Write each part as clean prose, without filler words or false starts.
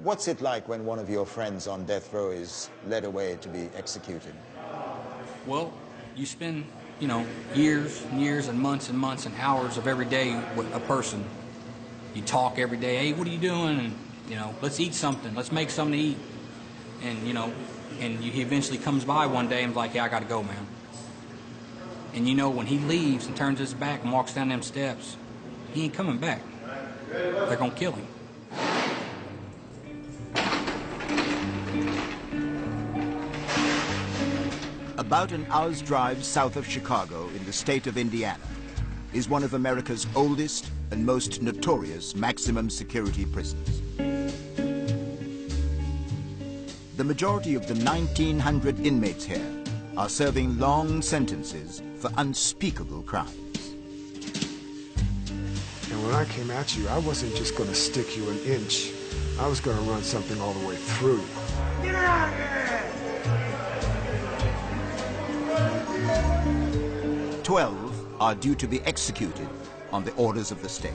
What's it like when one of your friends on death row is led away to be executed? Well, you spend, you know, years and years and months and hours of every day with a person. You talk every day, hey, what are you doing? And, you know, let's eat something. Let's make something to eat. And, you know, he eventually comes by one day and is like, yeah, I got to go, man. And, you know, when he leaves and turns his back and walks down them steps, he ain't coming back. They're going to kill him. About an hour's drive south of Chicago in the state of Indiana is one of America's oldest and most notorious maximum security prisons. The majority of the 1,900 inmates here are serving long sentences for unspeakable crimes. And when I came at you, I wasn't just going to stick you an inch. I was going to run something all the way through you. Get out of here! 12 are due to be executed on the orders of the state.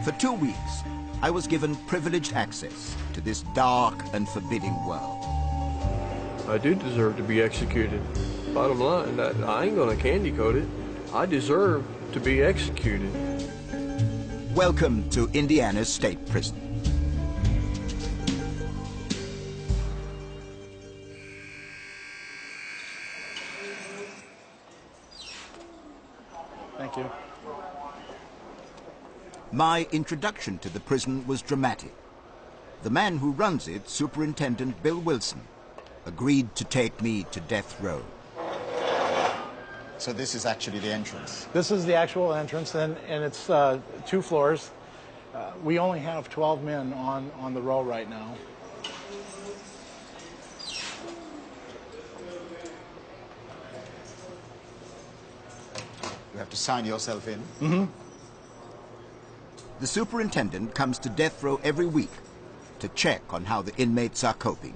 For 2 weeks, I was given privileged access to this dark and forbidding world. I do deserve to be executed. Bottom line, I ain't gonna candy coat it. I deserve to be executed. Welcome to Indiana's State Prison. Thank you. My introduction to the prison was dramatic. The man who runs it, Superintendent Bill Wilson, agreed to take me to death row. So this is actually the entrance? This is the actual entrance, and it's 2 floors. We only have 12 men on the row right now. You have to sign yourself in? Mm-hmm. The superintendent comes to death row every week to check on how the inmates are coping.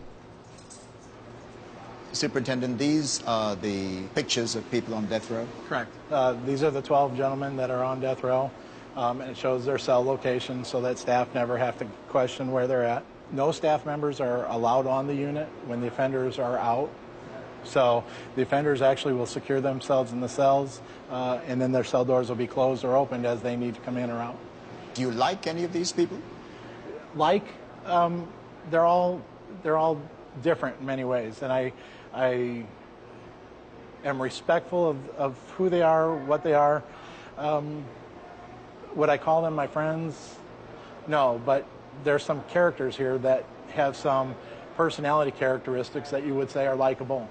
Superintendent, these are the pictures of people on death row? Correct. These are the 12 gentlemen that are on death row, and it shows their cell location so that staff never have to question where they're at. No staff members are allowed on the unit when the offenders are out. So the offenders actually will secure themselves in the cells, and then their cell doors will be closed or opened as they need to come in or out. Do you like any of these people? Like, they're all different in many ways, and I am respectful of who they are, what they are. Would I call them my friends? No, but there's some characters here that have some personality characteristics that you would say are likable.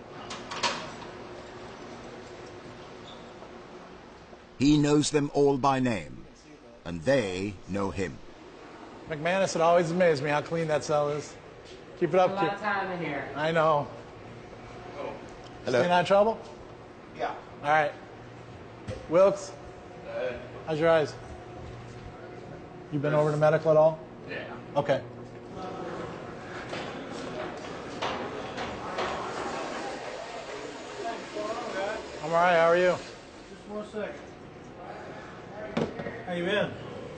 He knows them all by name, and they know him. McManus, it always amazed me how clean that cell is. Keep it up. A lot of time in here. I know. Hello. Staying out of trouble? Yeah. All right. Wilkes, how's your eyes? You been over to medical at all? Yeah. Okay. I'm all right. How are you? Just 1 second. How you been?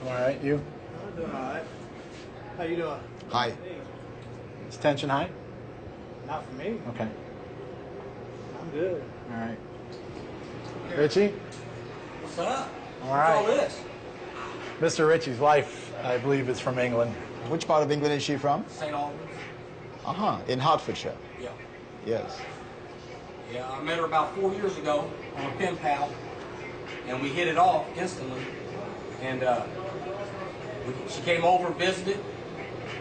I'm all right. You? I'm doing all right. How you doing? Hi. Is tension high? Not for me. Okay. I'm good. All right. Richie? What's up? All right. What's all this? Mr. Ritchie's wife, I believe, is from England. Which part of England is she from? St. Albans. Uh-huh, in Hertfordshire. Yeah. Yes. Yeah, I met her about 4 years ago on a pen pal, and we hit it off instantly. And she came over, visited,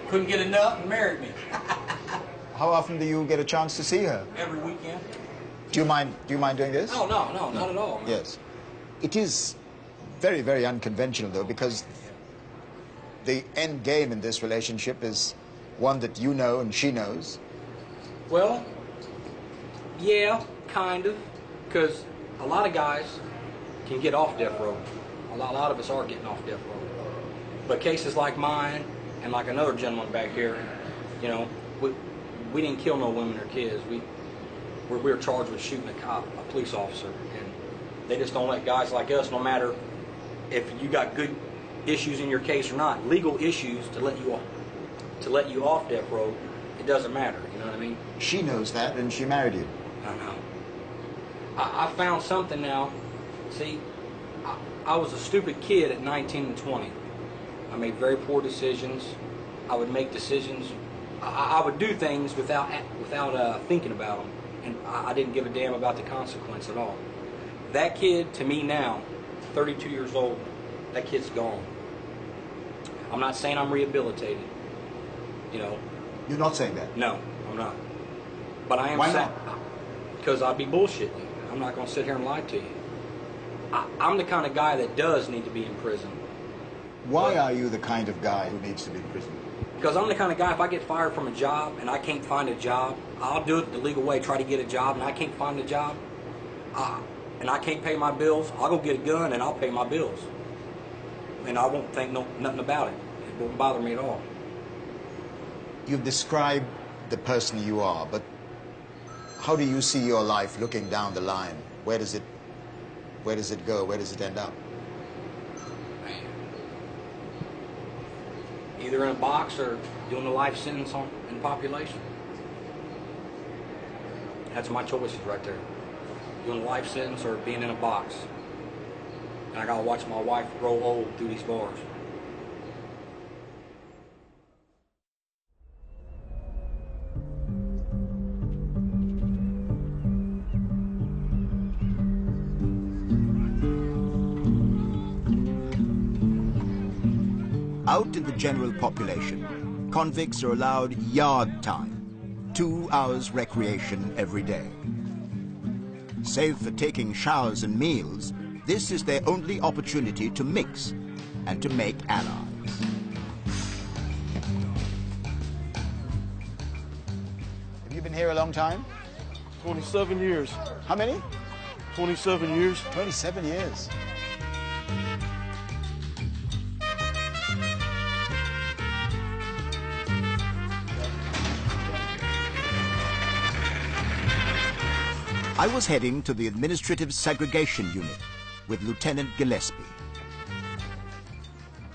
couldn't get enough, and married me. How often do you get a chance to see her? Every weekend. Do you mind doing this? Oh, no, not at all. Yes. It is very, very unconventional, though, because the end game in this relationship is one that you know and she knows. Well, yeah, kind of, because a lot of guys can get off death row. A lot of us are getting off death row. But cases like mine and like another gentleman back here, you know, we didn't kill no women or kids. We were charged with shooting a police officer, and they just don't let guys like us, no matter if you got good issues in your case or not, legal issues to let you off death row, it doesn't matter. You know what I mean? She knows that, and she married you. I know. I found something now. See, I was a stupid kid at 19 and 20. I made very poor decisions. I would make decisions. I would do things without thinking about them, and I didn't give a damn about the consequence at all. That kid, to me now, 32 years old, that kid's gone. I'm not saying I'm rehabilitated. You know. You're not saying that? No, I'm not. But I am Why saying, not? because I'd be bullshitting you. I'm not going to sit here and lie to you. I'm the kind of guy that does need to be in prison. Why are you the kind of guy who needs to be in prison? Because I'm the kind of guy, if I get fired from a job and I can't find a job, I'll do it the legal way, try to get a job, and I can't find a job, and I can't pay my bills, I'll go get a gun and I'll pay my bills. And I won't think nothing about it. It won't bother me at all. You've described the person you are, but how do you see your life looking down the line? Where does it go? Where does it end up? Either in a box or doing a life sentence in population. That's my choices right there. Doing a life sentence or being in a box. And I gotta watch my wife grow old through these bars. Out in the general population, convicts are allowed yard time, 2 hours recreation every day. Save for taking showers and meals, this is their only opportunity to mix and to make allies. Have you been here a long time? 27 years. How many? 27 years. 27 years. I was heading to the Administrative Segregation Unit with Lieutenant Gillespie.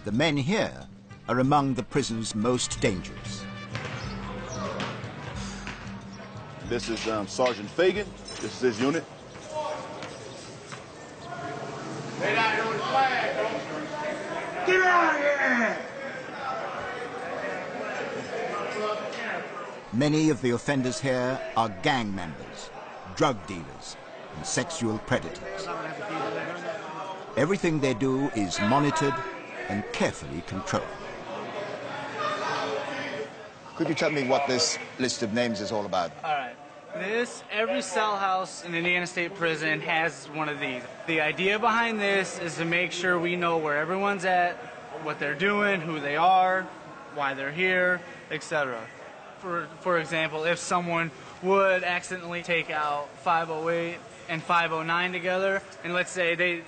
The men here are among the prison's most dangerous. This is Sergeant Fagan. This is his unit. Get out of here! Many of the offenders here are gang members, drug dealers, and sexual predators. Everything they do is monitored and carefully controlled. Could you tell me what this list of names is all about? All right. Every cell house in Indiana State Prison has one of these. The idea behind this is to make sure we know where everyone's at, what they're doing, who they are, why they're here, etc. For example, if someone would accidentally take out 508 and 509 together, and let's say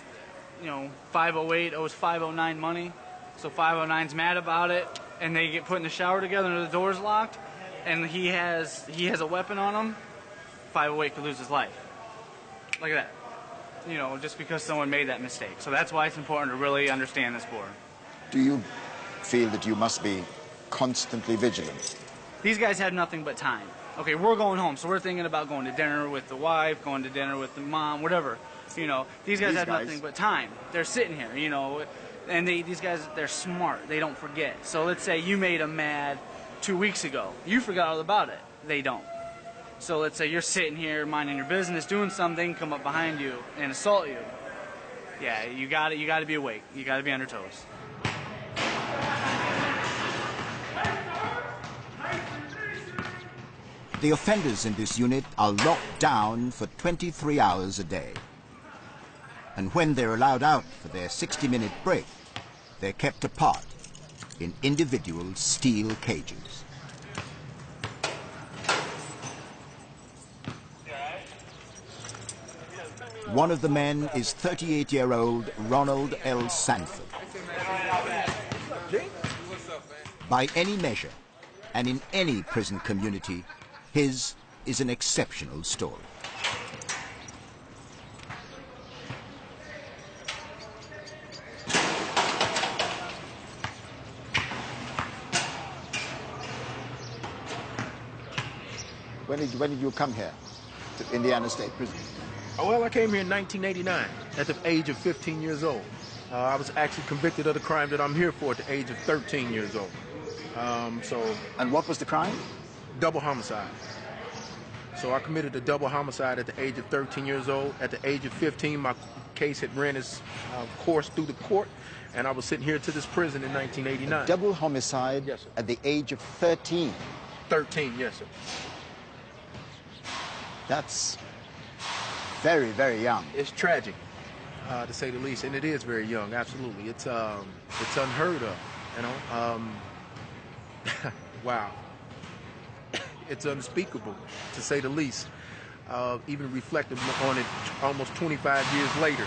508 owes 509 money, so 509's mad about it, and they get put in the shower together and the door's locked, and he has a weapon on him, 508 could lose his life. Like that. Just because someone made that mistake. So that's why it's important to really understand this board. Do you feel that you must be constantly vigilant? These guys have nothing but time. Okay, we're going home, so we're thinking about going to dinner with the wife, going to dinner with the mom, whatever. These guys have nothing but time. They're sitting here, and these guys, they're smart. They don't forget. So let's say you made them mad 2 weeks ago. You forgot all about it. They don't. So let's say you're sitting here minding your business, doing something, come up behind you and assault you. Yeah, you got to be awake. You got to be on your toes. The offenders in this unit are locked down for 23 hours a day. And when they're allowed out for their 60-minute break, they're kept apart in individual steel cages. One of the men is 38-year-old Ronald L. Sanford. By any measure, and in any prison community, his is an exceptional story. When did you come here to Indiana State Prison? Oh, well, I came here in 1989 at the age of 15 years old. I was actually convicted of the crime that I'm here for at the age of 13 years old. And what was the crime? Double homicide. So I committed a double homicide at the age of 13 years old. At the age of 15, my case had ran its course through the court, and I was sitting here to this prison in 1989. A double homicide, yes, sir. At the age of 13? 13, yes, sir. That's very, very young. It's tragic, to say the least, and it is very young, absolutely. It's unheard of, you know. Wow. It's unspeakable, to say the least. Even reflecting on it almost 25 years later.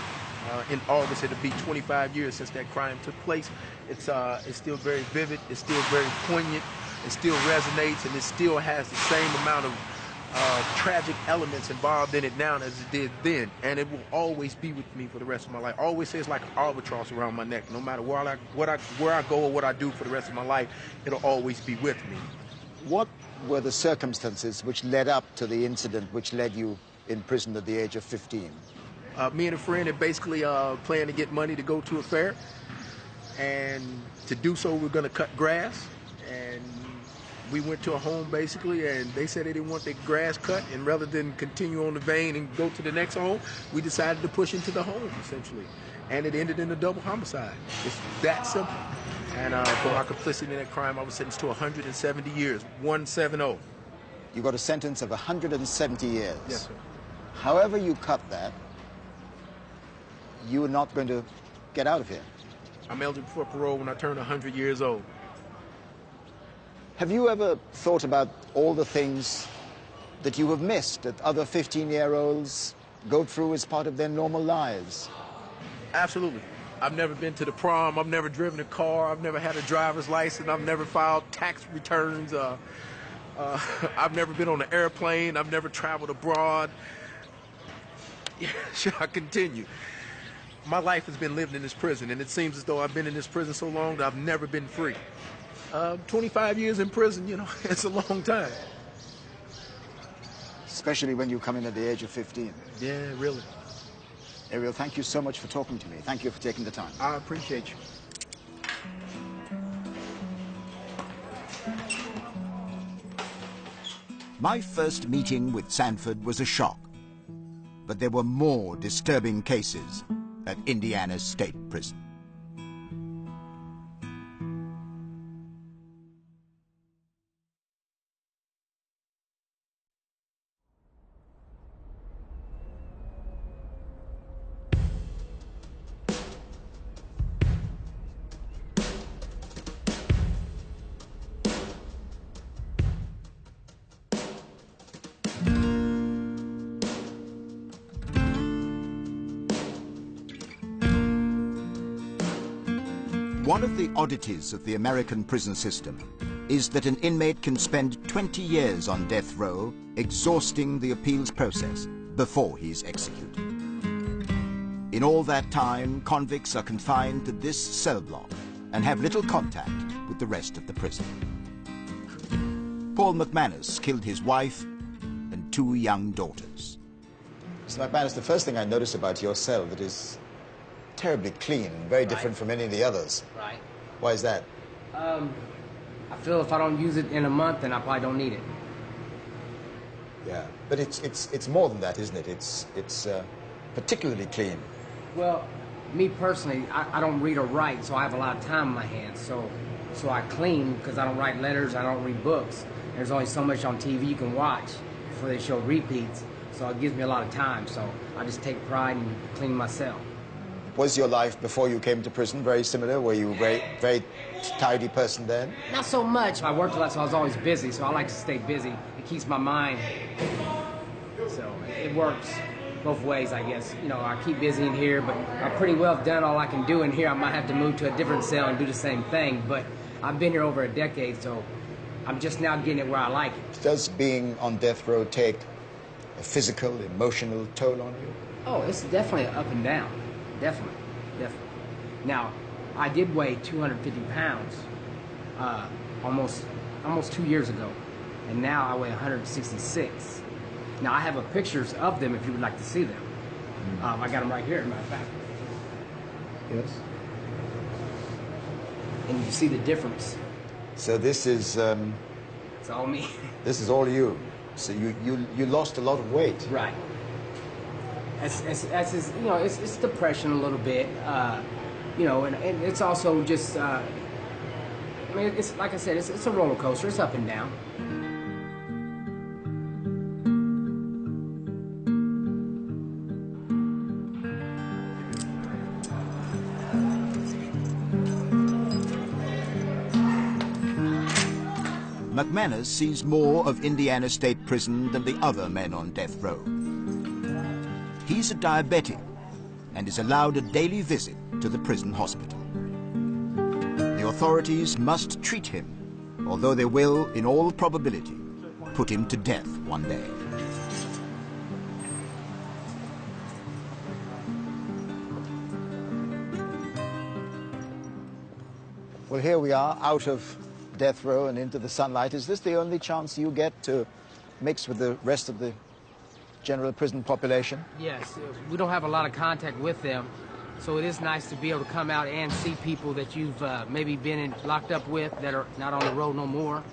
In August, it'll be 25 years since that crime took place. It's still very vivid. It's still very poignant. It still resonates, and it still has the same amount of tragic elements involved in it now as it did then. And it will always be with me for the rest of my life. I always say it's like an albatross around my neck. No matter where I go or what I do for the rest of my life, it'll always be with me. What were the circumstances which led up to the incident which led you in prison at the age of 15? Me and a friend had basically planned to get money to go to a fair, and to do so we're going to cut grass, and we went to a home basically, and they said they didn't want their grass cut, and rather than continue on the vein and go to the next home, we decided to push into the home essentially, and it ended in a double homicide. It's that simple. And for our complicity in that crime, I was sentenced to 170 years, 170. You got a sentence of 170 years. Yes, sir. However you cut that, you are not going to get out of here. I'm eligible for parole when I turn 100 years old. Have you ever thought about all the things that you have missed that other 15-year-olds go through as part of their normal lives? Absolutely. I've never been to the prom. I've never driven a car. I've never had a driver's license. I've never filed tax returns. I've never been on an airplane. I've never traveled abroad. Yeah, should I continue? My life has been lived in this prison, and it seems as though I've been in this prison so long that I've never been free. 25 years in prison, you know, it's a long time. Especially when you come in at the age of 15. Yeah, really. Ariel, thank you so much for talking to me. Thank you for taking the time. I appreciate you. My first meeting with Sanford was a shock. But there were more disturbing cases at Indiana State Prison. One of the oddities of the American prison system is that an inmate can spend 20 years on death row exhausting the appeals process before he's executed. In all that time, convicts are confined to this cell block and have little contact with the rest of the prison. Paul McManus killed his wife and 2 young daughters. Mr. McManus, the first thing I noticed about your cell that is terribly clean, very different from any of the others. Right. Why is that? I feel if I don't use it in a month, then I probably don't need it. Yeah, but it's more than that, isn't it? It's particularly clean. Well, me personally, I don't read or write, so I have a lot of time on my hands. So I clean because I don't write letters, I don't read books. There's only so much on TV you can watch before they show repeats, so it gives me a lot of time. So I just take pride in cleaning my cell. Was your life before you came to prison very similar? Were you a very tidy person then? Not so much. I worked a lot, so I was always busy, so I like to stay busy. It keeps my mind, so it works both ways, I guess. You know, I keep busy in here, but I've pretty well done all I can do in here. I might have to move to a different cell and do the same thing, but I've been here over a decade, so I'm just now getting it where I like it. Does being on death row take a physical, emotional toll on you? Oh, it's definitely up and down. Definitely. Now, I did weigh 250 pounds almost 2 years ago. and now I weigh 166. Now I have pictures of them if you would like to see them. I got them right here, as a matter of fact. Yes. And you see the difference. So this is... It's all me. This is all you. So you lost a lot of weight. Right. As you know, it's depression a little bit. You know, and it's also just... I mean, it's like I said, it's a roller coaster. It's up and down. McManus sees more of Indiana State Prison than the other men on death row. He's a diabetic and is allowed a daily visit to the prison hospital. The authorities must treat him, although they will, in all probability, put him to death one day. Well, here we are, out of death row and into the sunlight. Is this the only chance you get to mix with the rest of the general prison population? Yes, we don't have a lot of contact with them, so it is nice to be able to come out and see people that you've maybe been locked up with that are not on the road no more.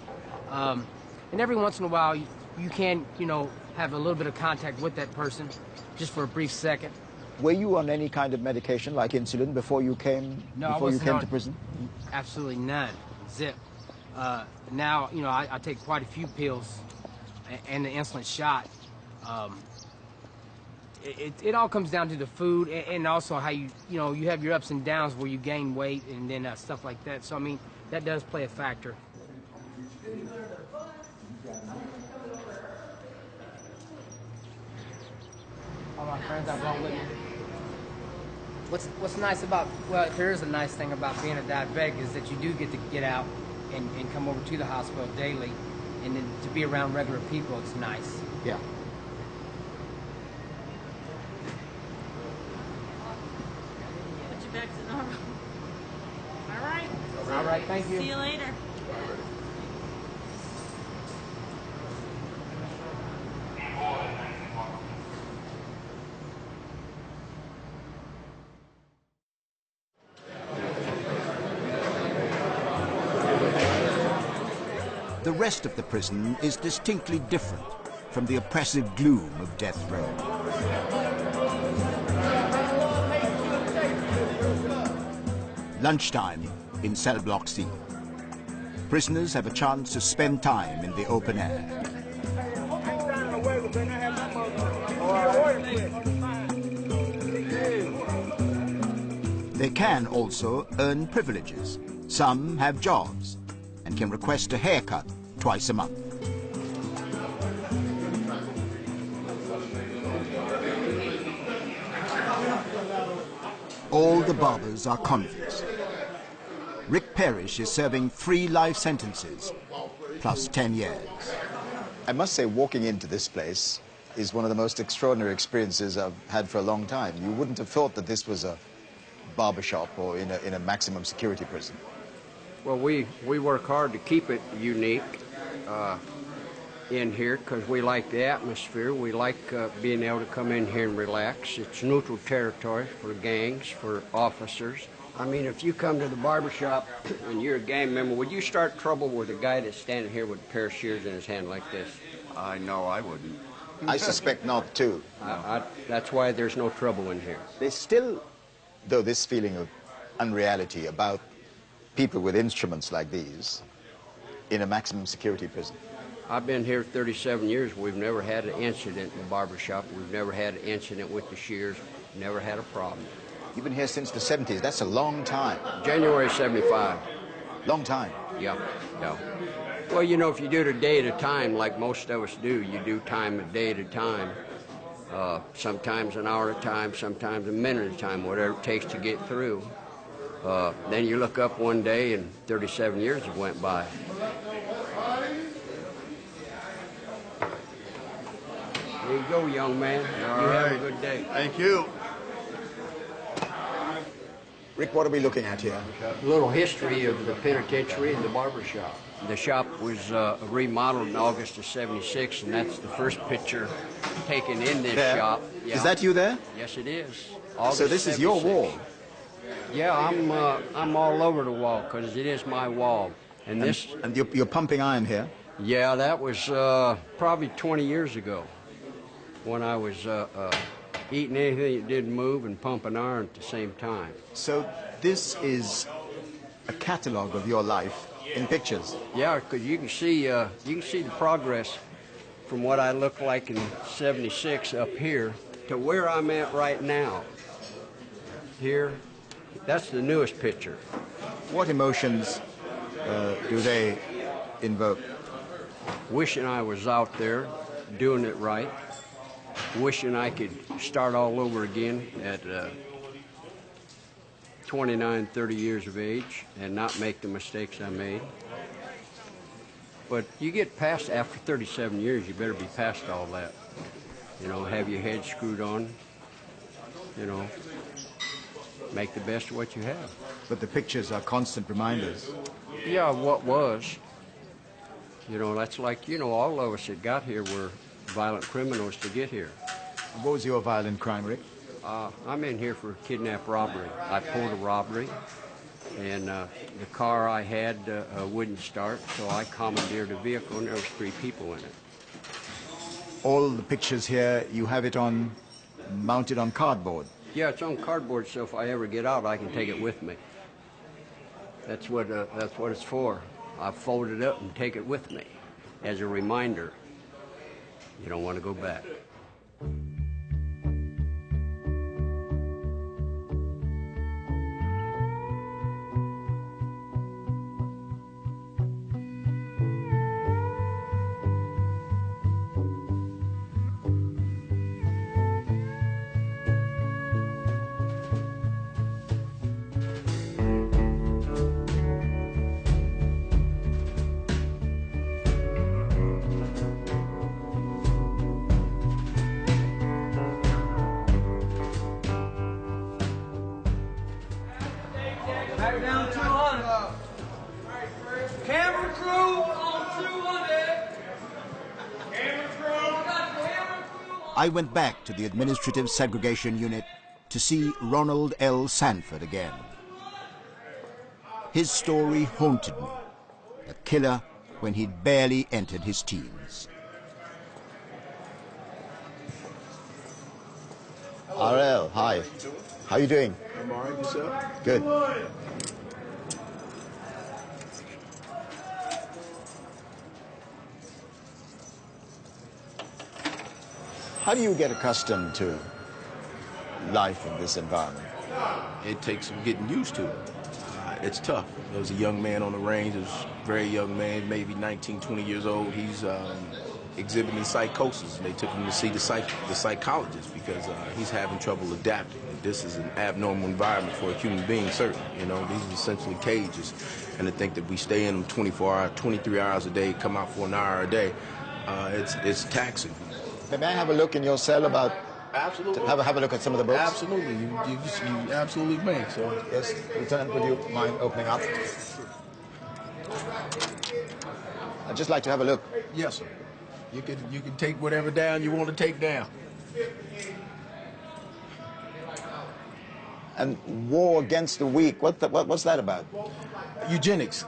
And every once in a while, you can, you know, have a little bit of contact with that person, just for a brief second. Were you on any kind of medication, like insulin, before you came? No, before you came to prison? Absolutely none. Zip. Now, you know, I take quite a few pills and the insulin shot. It all comes down to the food and also how you know, you have your ups and downs where you gain weight and then stuff like that. So, I mean, that does play a factor. All my friends I've gone with me. What's nice about, well, if there is a nice thing about being a diabetic is that you do get to get out and come over to the hospital daily, and then to be around regular people, it's nice. Yeah. Put you back to normal. All right. All right, thank you. See you later. The rest of the prison is distinctly different from the oppressive gloom of death row. Lunchtime in cell block C. Prisoners have a chance to spend time in the open air. They can also earn privileges. Some have jobs and can request a haircut twice a month. All the barbers are convicts. Rick Parrish is serving 3 life sentences, plus 10 years. I must say, walking into this place is one of the most extraordinary experiences I've had for a long time. You wouldn't have thought that this was a barbershop or in a maximum security prison. Well, we work hard to keep it unique in here because we like the atmosphere. We like being able to come in here and relax. It's neutral territory for gangs, for officers. I mean, if you come to the barbershop and you're a gang member, would you start trouble with a guy that's standing here with a pair of shears in his hand like this? No, I wouldn't. I suspect not, too. That's why there's no trouble in here. There's still, though, this feeling of unreality about people with instruments like these in a maximum security prison. I've been here 37 years. We've never had an incident in the barbershop. We've never had an incident with the shears. Never had a problem. You've been here since the 70s. That's a long time. January 75. Long time. Yeah. Well, you know, if you do it a day at a time, like most of us do, you do time a day at a time. Sometimes an hour at a time, sometimes a minute at a time, whatever it takes to get through. Then you look up one day and 37 years have went by. There you go, young man. All you right. have a good day. Thank you. Rick, what are we looking at here? A little history of the penitentiary and the barber shop. The shop was remodeled in August of '76, and that's the first picture taken in this there. shop. Yeah. Is that you there? Yes, it is. So this is your wall? Yeah, I'm all over the wall because it is my wall. And this. And you're pumping iron here? Yeah, that was probably 20 years ago when I was eating anything that didn't move and pumping iron at the same time. So this is a catalog of your life in pictures? Yeah, because you can see the progress from what I looked like in '76 up here to where I'm at right now. Here, that's the newest picture. What emotions do they invoke? Wishing I was out there doing it right. Wishing I could start all over again at 29, 30 years of age and not make the mistakes I made. But you get past, after 37 years, you better be past all that. You know, have your head screwed on, you know, make the best of what you have. But the pictures are constant reminders. Yeah, what was. You know, that's like, you know, all of us that got here were violent criminals to get here. What was your violent crime, Rick? I'm in here for kidnap robbery. I pulled a robbery, and the car I had wouldn't start, so I commandeered a vehicle, and there was 3 people in it. All the pictures here, you have it on, mounted on cardboard? Yeah, it's on cardboard, so if I ever get out, I can take it with me. That's what it's for. I fold it up and take it with me as a reminder. You don't want to go back. Back down 200. Camera crew on 200. Camera crew. I went back to the administrative segregation unit to see Ronald L. Sanford again. His story haunted me. A killer when he'd barely entered his teens. RL, hi. How you doing? I'm all right, yourself? Good. How do you get accustomed to life in this environment? It takes some getting used to. It's tough. There was a young man on the range, a very young man, maybe 19, 20 years old. He's exhibiting psychosis. They took him to see the psychologist because he's having trouble adapting. This is an abnormal environment for a human being, certainly. You know, these are essentially cages. And to think that we stay in them 24 hours, 23 hours a day, come out for an hour a day, it's taxing. May I have a look in your cell about... Absolutely. Have a look at some of the books? Absolutely. You absolutely may. So. Yes, Lieutenant, would you mind opening up? I'd just like to have a look. Yes, sir. You can take whatever down you want to take down. And war against the weak, what's that about? Eugenics.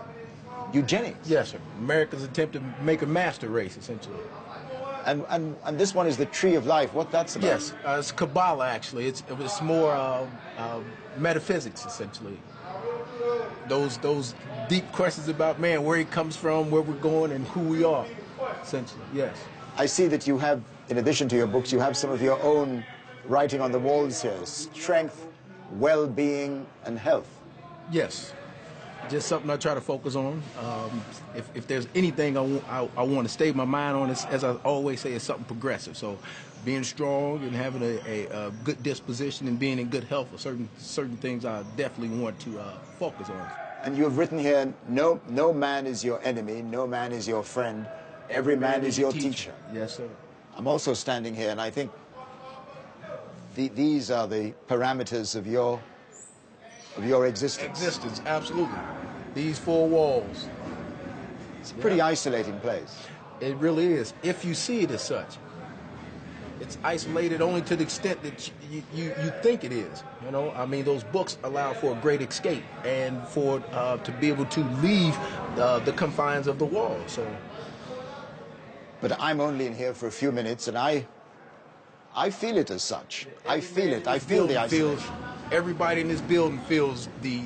Eugenics? Yes, sir. America's attempt to make a master race, essentially. And this one is the Tree of Life. What that's about? Yes, it's Kabbalah, actually. It's more metaphysics, essentially. Those deep questions about man, where he comes from, where we're going, and who we are, essentially, yes. I see that you have, in addition to your books, you have some of your own writing on the walls here. Strength, well-being, and health. Yes. Just something I try to focus on. If there's anything I want to stay my mind on, as I always say, it's something progressive. So being strong and having a good disposition and being in good health are certain things I definitely want to focus on. And you have written here, no man is your enemy, no man is your friend, every man is your teacher. Yes, sir. I'm also standing here, and I think these are the parameters of your of your existence. Existence, absolutely. These four walls. It's a pretty isolating place. It really is, if you see it as such. It's isolated only to the extent that you think it is. You know, I mean, those books allow for a great escape and for to be able to leave the confines of the wall. So, but I'm only in here for a few minutes, and I feel it as such. I feel it. I feel the isolation. Everybody in this building feels the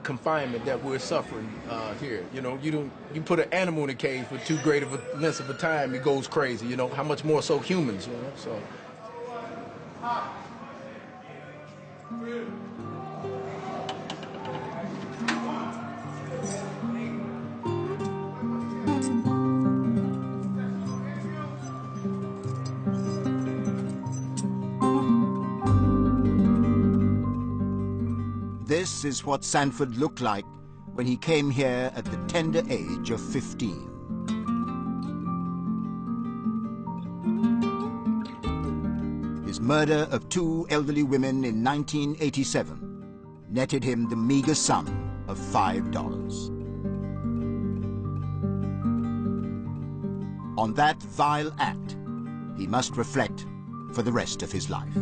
confinement that we're suffering here. You know, you put an animal in a cage for too great of a length of a time, it goes crazy. You know, how much more so humans, you know, so. This is what Sanford looked like when he came here at the tender age of 15. His murder of 2 elderly women in 1987 netted him the meager sum of $5. On that vile act, he must reflect for the rest of his life.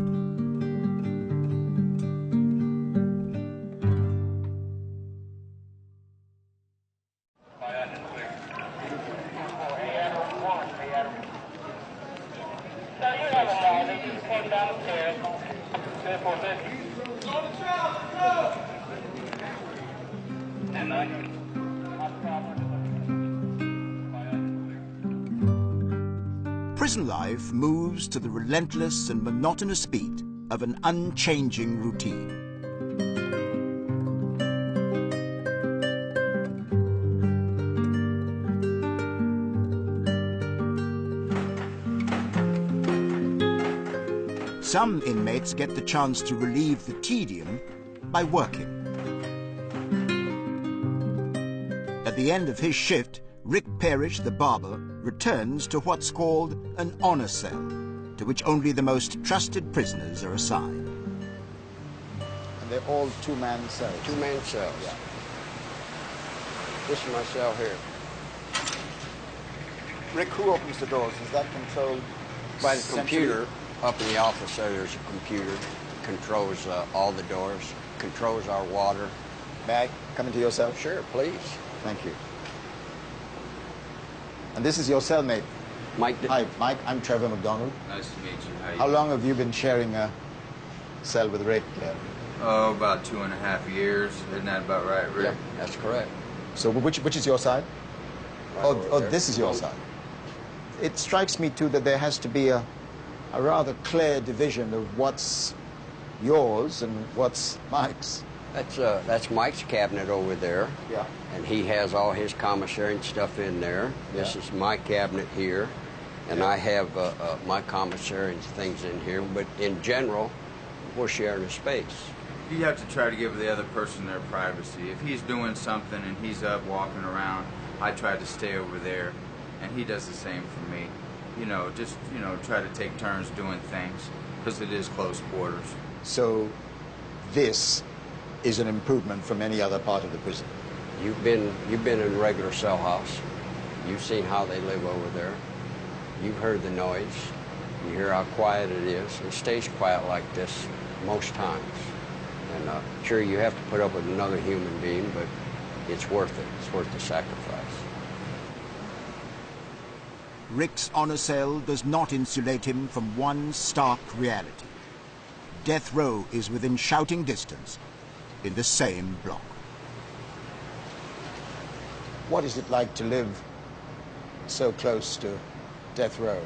Prison life moves to the relentless and monotonous beat of an unchanging routine. Some inmates get the chance to relieve the tedium by working. At the end of his shift, Rick Parrish, the barber, returns to what's called an honor cell, to which only the most trusted prisoners are assigned. And they're all two-man cells? Two-man cells. Yeah. This is my cell here. Rick, who opens the doors? Is that controlled by the computer? Up in the office there's a computer, controls all the doors, controls our water. May I come into your cell? Sure, please. Thank you. And this is your cellmate? Mike. Hi, Mike. I'm Trevor McDonald. Nice to meet you. How long have you been sharing a cell with Rick? Oh, about 2.5 years. Isn't that about right, Rick? Yeah, that's correct. So which is your side? Right this is your side. It strikes me, too, that there has to be a rather clear division of what's yours and what's Mike's. That's Mike's cabinet over there. Yeah. And he has all his commissary and stuff in there. This is my cabinet here. And I have my commissary and things in here. But in general, we're sharing a space. You have to try to give the other person their privacy. If he's doing something and he's up walking around, I try to stay over there. And he does the same for me. You know, just, you know, try to take turns doing things, because it is close quarters. So this is an improvement from any other part of the prison? You've been in a regular cell house. You've seen how they live over there. You've heard the noise. You hear how quiet it is. It stays quiet like this most times. And sure, you have to put up with another human being, but it's worth it. It's worth the sacrifice. Rick's honor cell does not insulate him from one stark reality. Death row is within shouting distance in the same block. What is it like to live so close to death row?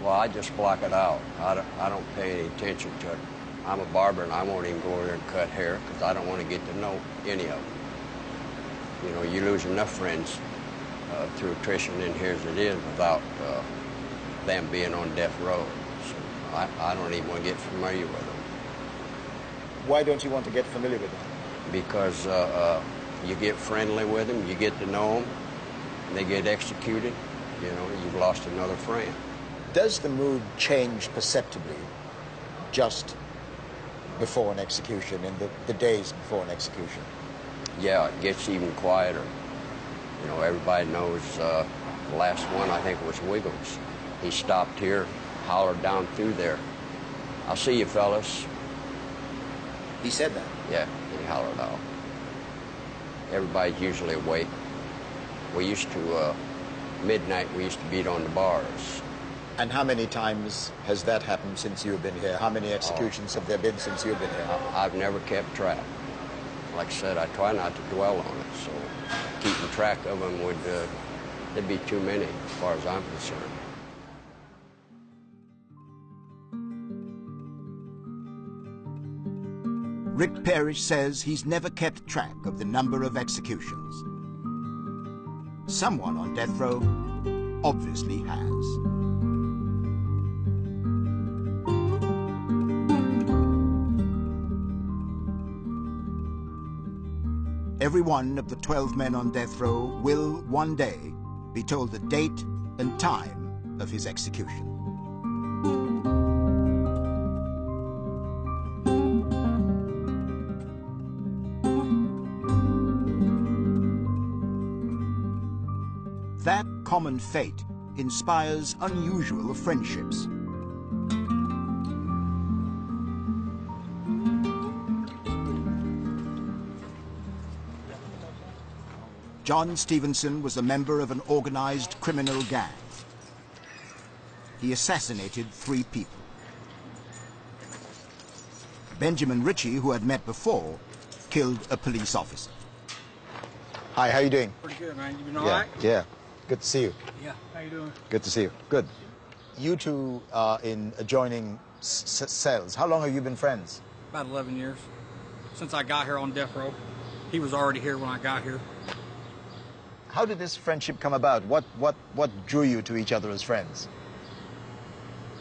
Well, I just block it out. I don't pay any attention to it. I'm a barber, and I won't even go over there and cut hair because I don't want to get to know any of them. You know, you lose enough friends through attrition in here as it is without them being on death row. So I don't even want to get familiar with them. Why don't you want to get familiar with them? Because you get friendly with them, you get to know them, and they get executed. You know, you've lost another friend. Does the mood change perceptibly just before an execution, in the days before an execution? Yeah, it gets even quieter. You know, everybody knows the last one, I think, was Wiggles. He stopped here, hollered down through there, "I'll see you, fellas." He said that? Yeah, he hollered out. Everybody's usually awake. We used to, midnight, we used to beat on the bars. And how many times has that happened since you've been here? How many executions have there been since you've been here? I've never kept track. Like I said, I try not to dwell on it, so keeping track of them would, there'd be too many, as far as I'm concerned. Rick Parrish says he's never kept track of the number of executions. Someone on death row obviously has. Every one of the 12 men on death row will one day be told the date and time of his execution. That common fate inspires unusual friendships. John Stevenson was a member of an organized criminal gang. He assassinated 3 people. Benjamin Ritchie, who had met before, killed a police officer. Hi, how you doing? Pretty good, man. You been all Yeah, right? yeah. Good to see you. Yeah. How you doing? Good to see you. Good. You two are in adjoining cells. How long have you been friends? About 11 years. Since I got here on death row. He was already here when I got here. How did this friendship come about? What drew you to each other as friends?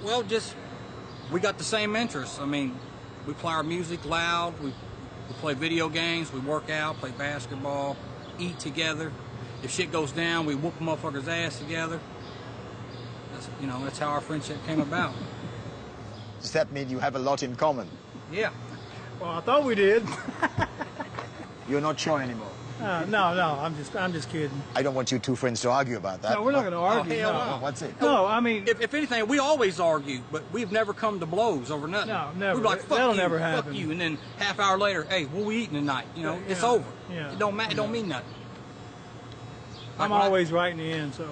Well, just, we got the same interests. I mean, we play our music loud, we play video games, we work out, play basketball, eat together. If shit goes down, we whoop a motherfucker's ass together. That's, you know, that's how our friendship came about. Does that mean you have a lot in common? Yeah. Well, I thought we did. You're not sure anymore? No, I'm just kidding. I don't want you two friends to argue about that. No, we're not going to argue. Oh, hell no. no. What's it? No, I mean... If anything, we always argue, but we've never come to blows over nothing. No, never. We're like, fuck That'll you, never fuck happen. you, and then half hour later, hey, what we eating tonight? You know, it's over. Yeah. It don't matter. It don't mean nothing. I'm always right in the end, so...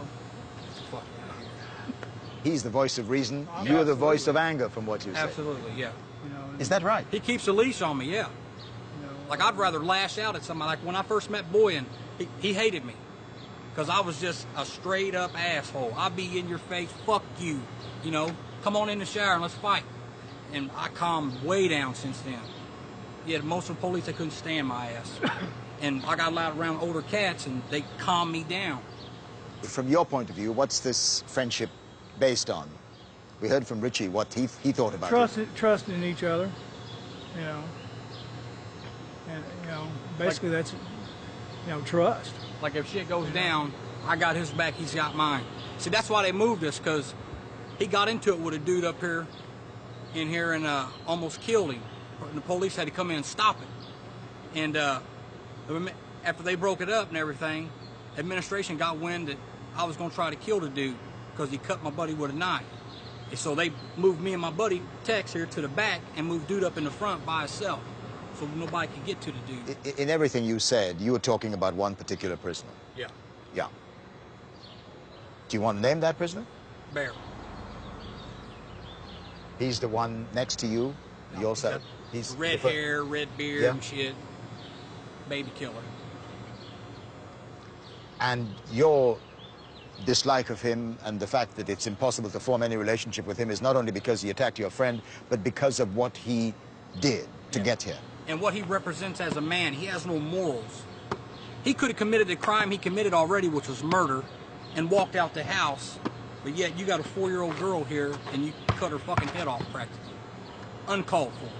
He's the voice of reason. You're the voice of anger, from what you say. Absolutely, yeah. You know, Is that right? He keeps a leash on me, yeah. Like, I'd rather lash out at somebody. Like, when I first met Boyan, he hated me. Because I was just a straight-up asshole. I'd be in your face, fuck you. You know, come on in the shower and let's fight. And I calmed way down since then. Yeah, most of the police, they couldn't stand my ass. And I got allowed around older cats, and they calmed me down. From your point of view, what's this friendship based on? We heard from Ritchie what he thought about it. Trust in each other, you know. And, you know, basically that's, you know, trust. Like, if shit goes down, I got his back, he's got mine. See, that's why they moved us, because he got into it with a dude up here, in here, and almost killed him. And the police had to come in and stop it. And after they broke it up and everything, administration got wind that I was going to try to kill the dude because he cut my buddy with a knife. And so they moved me and my buddy Tex here to the back and moved dude up in the front by himself, so nobody could get to the dude. In everything you said, you were talking about one particular prisoner. Yeah. Yeah. Do you want to name that prisoner? Bear. He's the one next to you? No, you also... He's red hair, red beard, yeah. And shit. Baby killer. And your dislike of him and the fact that it's impossible to form any relationship with him is not only because he attacked your friend, but because of what he did to get here. And what he represents as a man. He has no morals. He could have committed the crime he committed already, which was murder, and walked out the house, but yet you got a 4-year-old girl here and you cut her fucking head off practically. Uncalled for.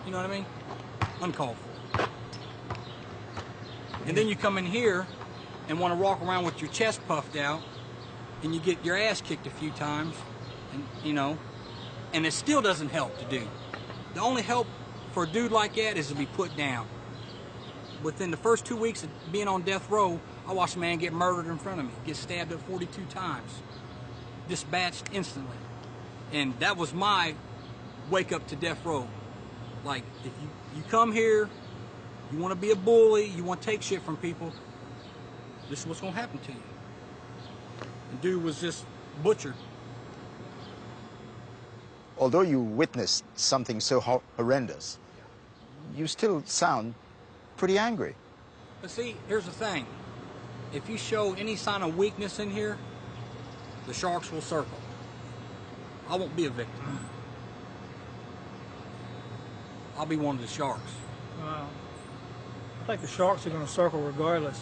You know what I mean? Uncalled for. And then you come in here and want to walk around with your chest puffed out, and you get your ass kicked a few times, and you know, and it still doesn't help to do. The only help for a dude like that is to be put down. Within the first 2 weeks of being on death row, I watched a man get murdered in front of me, get stabbed up 42 times, dispatched instantly. And that was my wake up to death row. Like, if you come here, you want to be a bully, you want to take shit from people, this is what's going to happen to you. The dude was just butchered. Although you witnessed something so horrendous, you still sound pretty angry. But see, here's the thing. If you show any sign of weakness in here, the sharks will circle. I won't be a victim. I'll be one of the sharks. Wow. I think the sharks are going to circle regardless.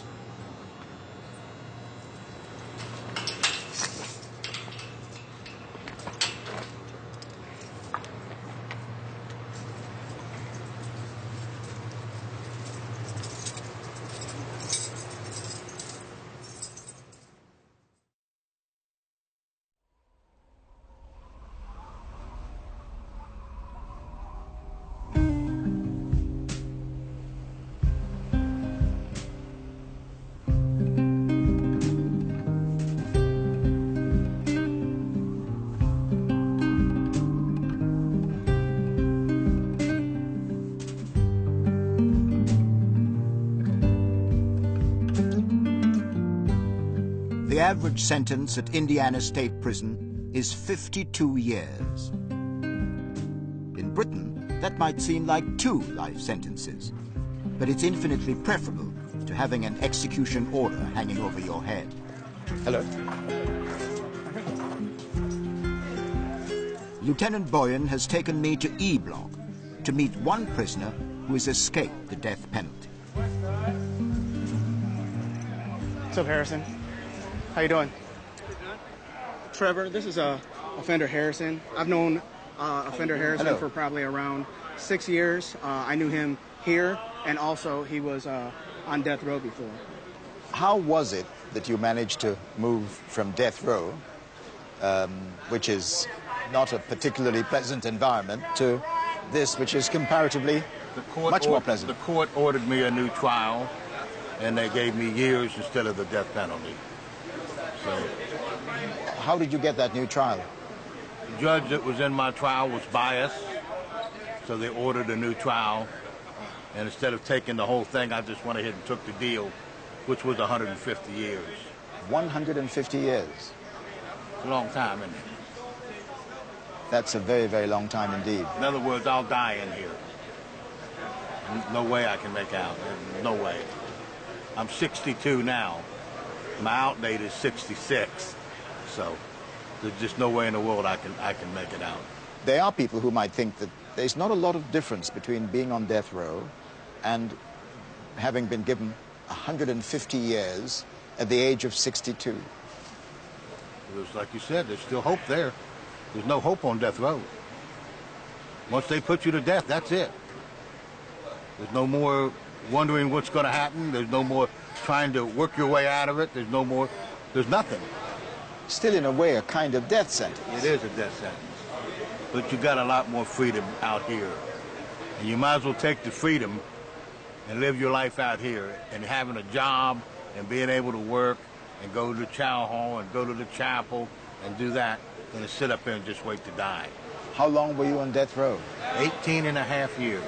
The average sentence at Indiana State Prison is 52 years. In Britain, that might seem like 2 life sentences, but it's infinitely preferable to having an execution order hanging over your head. Hello. Lieutenant Boyan has taken me to E Block to meet one prisoner who has escaped the death penalty. What's up, Harrison? How you doing? Trevor, this is Offender Harrison. I've known Offender Harrison Hello. for probably around 6 years. I knew him here, and also he was on death row before. How was it that you managed to move from death row, which is not a particularly pleasant environment, to this, which is comparatively much more pleasant? The court ordered me a new trial, and they gave me years instead of the death penalty. So, how did you get that new trial? The judge that was in my trial was biased, so they ordered a new trial. And instead of taking the whole thing, I just went ahead and took the deal, which was 150 years. 150 years? It's a long time, isn't it? That's a very, very long time indeed. In other words, I'll die in here. No way I can make out. No way. I'm 62 now. My out date is 66, so there's just no way in the world I can make it out. There are people who might think that there's not a lot of difference between being on death row and having been given 150 years at the age of 62. It's like you said, there's still hope there. There's no hope on death row. Once they put you to death, that's it. There's no more wondering what's going to happen. There's no more trying to work your way out of it. There's no more, there's nothing. Still, in a way, a kind of death sentence. It is a death sentence. But you got a lot more freedom out here. And you might as well take the freedom and live your life out here, and having a job and being able to work and go to the chow hall and go to the chapel and do that than to sit up here and just wait to die. How long were you on death row? 18 and a half years.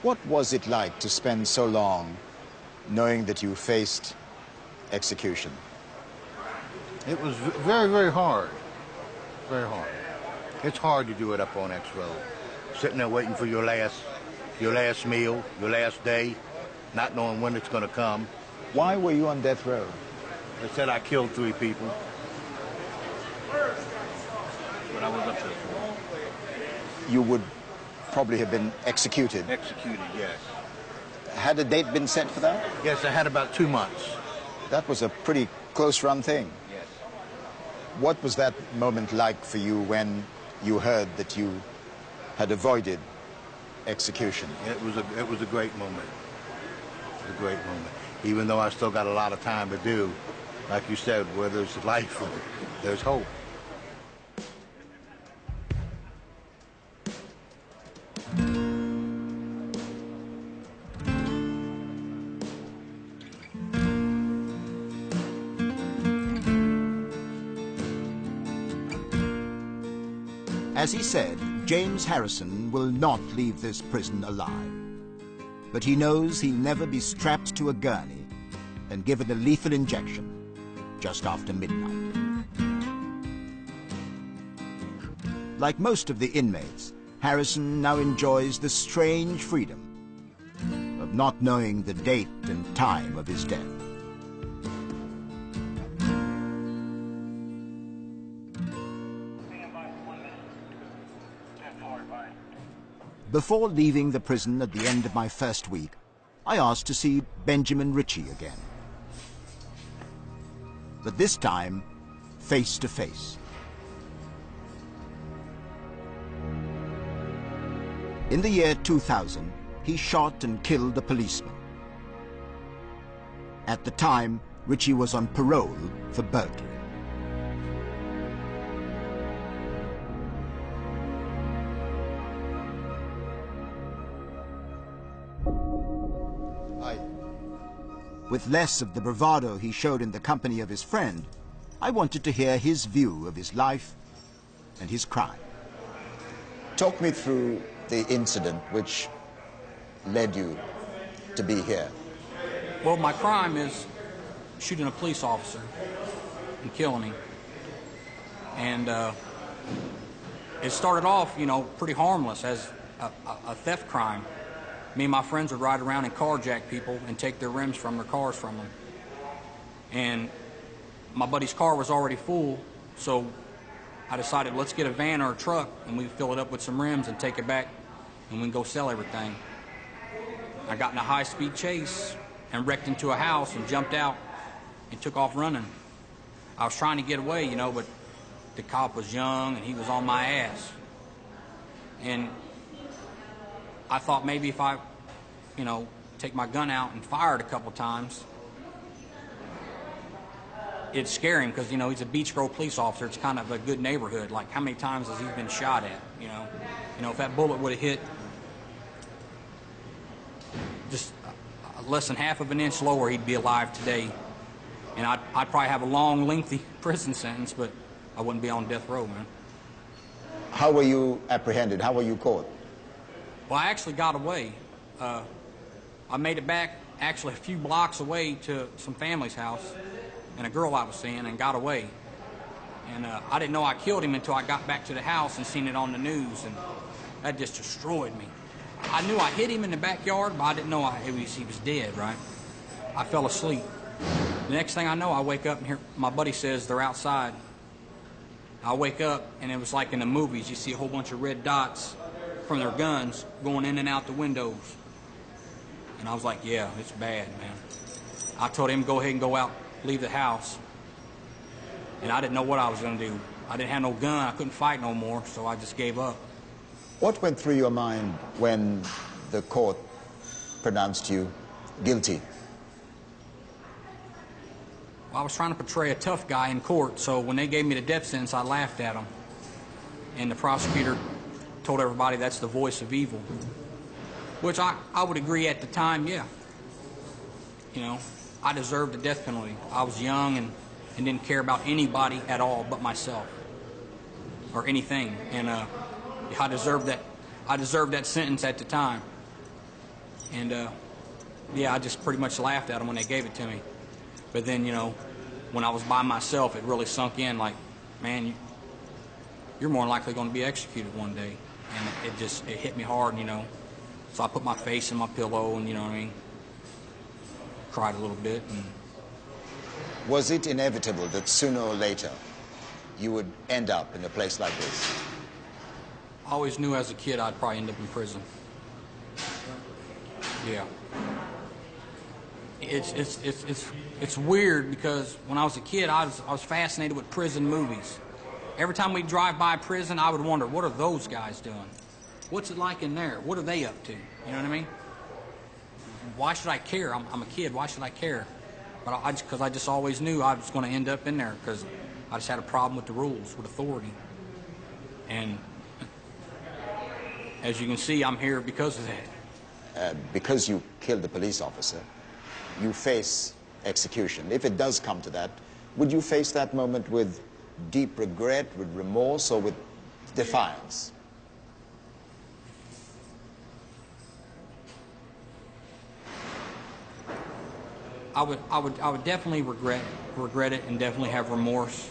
What was it like to spend so long knowing that you faced execution? It was very, very hard. Very hard. It's hard to do it up on X row. Sitting there waiting for your last meal, your last day, not knowing when it's going to come. Why were you on death row? They said I killed 3 people. But I was up there for. You would probably have been executed. Executed, yes. Had a date been set for that? Yes, I had about 2 months. That was a pretty close-run thing. Yes. What was that moment like for you when you heard that you had avoided execution? It was a great moment. It was a great moment. Even though I still got a lot of time to do, like you said, where there's life, there's hope. As he said, James Harrison will not leave this prison alive. But he knows he'll never be strapped to a gurney and given a lethal injection just after midnight. Like most of the inmates, Harrison now enjoys the strange freedom of not knowing the date and time of his death. Before leaving the prison at the end of my first week, I asked to see Benjamin Ritchie again. But this time, face to face. In the year 2000, he shot and killed a policeman. At the time, Ritchie was on parole for burglary. With less of the bravado he showed in the company of his friend, I wanted to hear his view of his life and his crime. Talk me through the incident which led you to be here. Well, my crime is shooting a police officer and killing him. And it started off, you know, pretty harmless as a theft crime. Me and my friends would ride around and carjack people and take their rims from their cars from them. And my buddy's car was already full, so I decided, let's get a van or a truck and we fill it up with some rims and take it back and we can go sell everything. I got in a high-speed chase and wrecked into a house and jumped out and took off running. I was trying to get away, you know, but the cop was young and he was on my ass. And I thought maybe if I, you know, take my gun out and fire it a couple times, it'd scare him because, you know, he's a Beach Grove police officer. It's kind of a good neighborhood. Like, how many times has he been shot at, you know? You know, if that bullet would have hit just less than half of an inch lower, he'd be alive today. And I'd probably have a long, lengthy prison sentence, but I wouldn't be on death row, man. How were you apprehended? How were you caught? Well, I actually got away. I made it back actually a few blocks away to some family's house and a girl I was seeing and got away. And I didn't know I killed him until I got back to the house and seen it on the news, and that just destroyed me. I knew I hit him in the backyard, but I didn't know he was dead, right? I fell asleep. The next thing I know, I wake up and hear my buddy says they're outside. I wake up and it was like in the movies. You see a whole bunch of red dots from their guns going in and out the windows. And I was like, yeah, it's bad, man. I told him go ahead and go out, leave the house. And I didn't know what I was going to do. I didn't have no gun. I couldn't fight no more, so I just gave up. What went through your mind when the court pronounced you guilty? Well, I was trying to portray a tough guy in court, so when they gave me the death sentence, I laughed at them. And the prosecutor told everybody that's the voice of evil, which I would agree at the time, yeah. You know, I deserved the death penalty. I was young and didn't care about anybody at all but myself or anything. And I deserved that sentence at the time. And yeah, I just pretty much laughed at them when they gave it to me. But then, you know, when I was by myself, it really sunk in like, man, you're more likely going to be executed one day. And it hit me hard, you know. So I put my face in my pillow and, you know what I mean, cried a little bit. And was it inevitable that sooner or later you would end up in a place like this? I always knew as a kid I'd probably end up in prison. Yeah. It's weird because when I was a kid, I was fascinated with prison movies. Every time we'd drive by prison, I would wonder, what are those guys doing? What's it like in there? What are they up to? You know what I mean? Why should I care? I'm a kid. Why should I care? But because I just always knew I was going to end up in there because I just had a problem with the rules, with authority. And as you can see, I'm here because of that. Because you killed the police officer, you face execution. If it does come to that, would you face that moment with deep regret, with remorse, or with defiance? I would definitely regret it and definitely have remorse.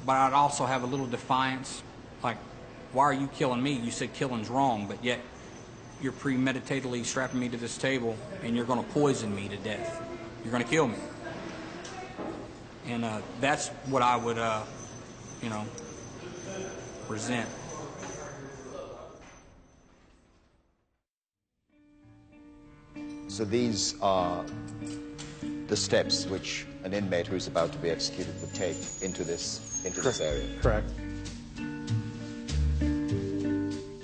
But I'd also have a little defiance, like, why are you killing me? You said killing's wrong, but yet you're premeditatedly strapping me to this table and you're going to poison me to death. You're going to kill me. And that's what I would, you know, resent. So these are the steps which an inmate who's about to be executed would take into this area. Correct.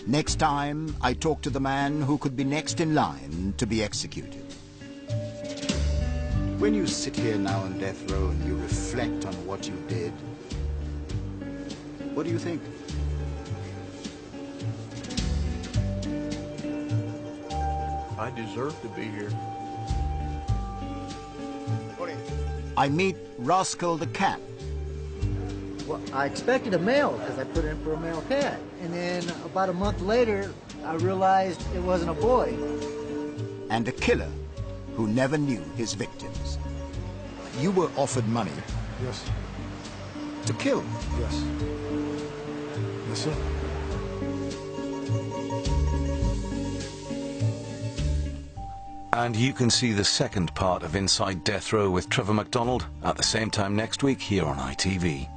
Next time, I talk to the man who could be next in line to be executed. When you sit here now on death row and you reflect on what you did, what do you think? I deserve to be here. I meet Rascal the cat. Well, I expected a male because I put in for a male cat. And then about a month later, I realized it wasn't a boy. And a killer who never knew his victims. You were offered money. Yes. To kill. Yes. Yes, sir. And you can see the second part of Inside Death Row with Trevor McDonald at the same time next week here on ITV.